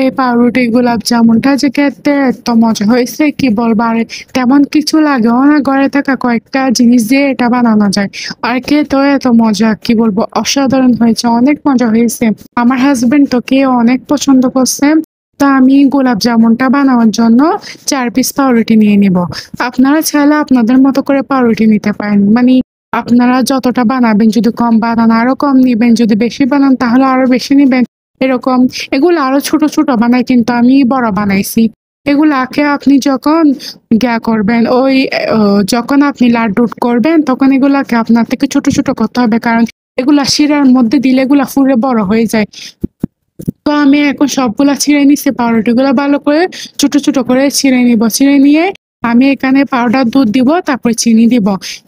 এই পাউরুটি গোলাপ জামুনটা যে খেতে এত মজা হয়েছে কি বলবো, আর তেমন কিছু লাগেও না, ঘরে থাকা কয়েকটা জিনিস দিয়ে এটা বানানো যায়। আর খেতেও এত মজা, কি বলবো, অসাধারণ হয়েছে, অনেক মজা হয়েছে। আমার হাজবেন্ড তো খেয়ে অনেক পছন্দ করছে। তা আমি গোলাপ জামুনটা বানানোর জন্য 4 পিস পাউরুটি নিয়ে নিব। আপনারা চাইলে আপনাদের মতো করে পাউরুটি নিতে পারেন, মানে আপনারা যতটা বানাবেন, যদি কম বানান আরো কম নিবেন, যদি বেশি বানান তাহলে আরো বেশি নিবেন, এরকম। এগুলো আরো ছোট ছোট বানাই, কিন্তু আমি বড় বানাইছি। এগুলাকে আপনি যখন করবেন, ওই যখন আপনি লাড্ডু করবেন তখন এগুলাকে আপনার থেকে ছোট ছোট করতে হবে, কারণ এগুলা শিরার মধ্যে দিলে এগুলা ফুলে বড় হয়ে যায়। তো আমি এখন সবগুলা ছিঁড়ে নিচ্ছি, পাউরুটিগুলো ভালো করে ছোট ছোট করে ছিঁড়ে নিব। ছিঁড়ে নিয়ে আমি এখানে পাউডার দুধ দিব, তারপর চিনি দিব,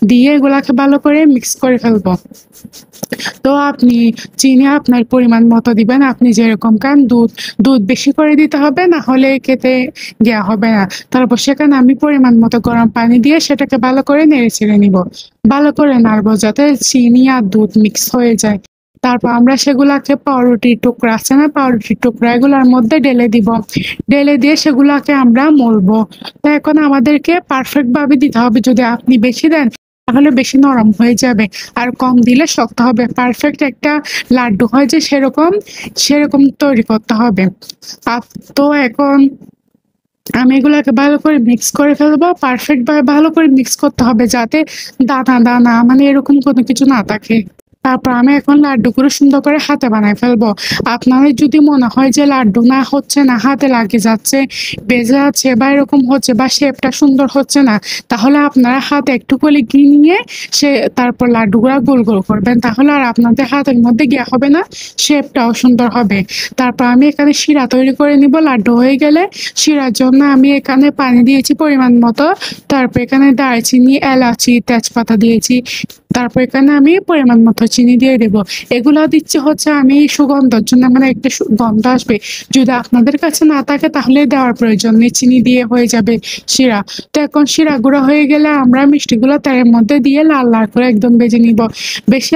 দিয়ে এগুলাকে ভালো করে মিক্স করে ফেলবো। তো আপনি চিনি আপনার পরিমাণ মতো দিবেন, আপনি যেরকম খান। দুধ দুধ বেশি করে দিতে হবে, না হলে খেতে দেওয়া হবে না। তারপর সেখানে আমি পরিমাণ মতো গরম পানি দিয়ে সেটাকে ভালো করে নেড়ে চেড়ে নিব। ভালো করে নাড়বো যাতে চিনি আর দুধ মিক্স হয়ে যায়। তারপর আমরা সেগুলাকে পাউরুটির টুকরা আছে না, পাউরুটির টুকরা এগুলোর মধ্যে ঢেলে দিব। ঢেলে দিয়ে সেগুলাকে আমরা মলবো। তো এখন আমাদেরকে পারফেক্ট ভাবে দিতে হবে। যদি আপনি বেশি দেন তাহলে বেশি নরম হয়ে যাবে, আর কম দিলে শক্ত হবে। পারফেক্ট একটা লাড্ডু হয় যে সেরকম সেরকম তৈরি করতে হবে। তো এখন আমি এগুলাকে ভালো করে মিক্স করে ফেলবো। পারফেক্ট ভাবে ভালো করে মিক্স করতে হবে, যাতে দানা দানা মানে এরকম কোনো কিছু না থাকে। তারপর আমি এখন লাড্ডুগুলো সুন্দর করে হাতে বানাই ফেলবো। আপনাদের যদি মনে হয় যে লাড্ডু না হচ্ছে না, হাতে লাগে যাচ্ছে, বেজে আছে, বা এরকম হচ্ছে, বা শেপটা সুন্দর হচ্ছে না, তাহলে আপনারা হাতে একটু করে ঘি নিয়ে সে তারপর লাড্ডুগুলা গোল গোল করবেন, তাহলে আর আপনাদের হাতের মধ্যে গিয়া হবে না, শেপটাও সুন্দর হবে। তারপর আমি এখানে শিরা তৈরি করে নিব। লাড্ডু হয়ে গেলে শিরার জন্য আমি এখানে পানি দিয়েছি পরিমাণ মতো। তারপর এখানে দারচিনি, এলাচি, তেজপাতা দিয়েছি। তারপর এখানে আমি পরিমাণ মতো চিনি দিয়ে দেব। এগুলা দিচ্ছি হচ্ছে আমি সুগন্ধের জন্য, মানে একটা গন্ধ আসবে। যদি আপনাদের কাছে না থাকে তাহলে দেওয়ার প্রয়োজন নেই, চিনি দিয়ে হয়ে যাবে শিরা। তো এখন শিরা গুঁড়া হয়ে গেলে আমরা মিষ্টিগুলো তেলের মধ্যে দিয়ে লাল লাল করে একদম ভেজে নিব। বেশি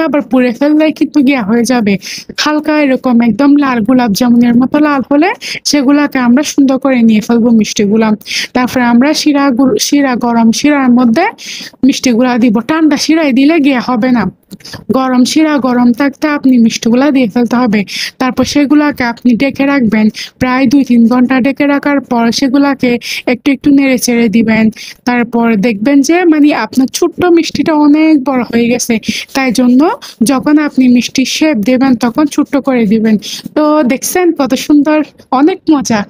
আবার পুড়ে ফেললে কিন্তু গিয়া হয়ে যাবে। হালকা এরকম একদম লাল গোলাপ জামুনের মতো লাল হলে সেগুলাকে আমরা সুন্দর করে নিয়ে ফেলবো মিষ্টিগুলা। তারপরে আমরা গরম শিরার মধ্যে মিষ্টিগুলা দিব। ঠান্ডা শিরায় দিলে গিয়ে হবে না। গরম শিরা গরম থাকতে আপনি মিষ্টিগুলা দিয়ে ফেলতে হবে। তারপর সেগুলাকে আপনি ঢেকে রাখবেন, প্রায় 2-3 ঘন্টা ঢেকে রাখার পর সেগুলাকে একটু একটু নেড়ে চেড়ে দিবেন। তারপর দেখবেন যে মানে আপনার ছোট্ট মিষ্টিটা অনেক বড় হয়ে গেছে। তাই জন্য যখন আপনি মিষ্টির শেপ দেবেন তখন ছোট্ট করে দিবেন। তো দেখছেন কত সুন্দর, অনেক মজা।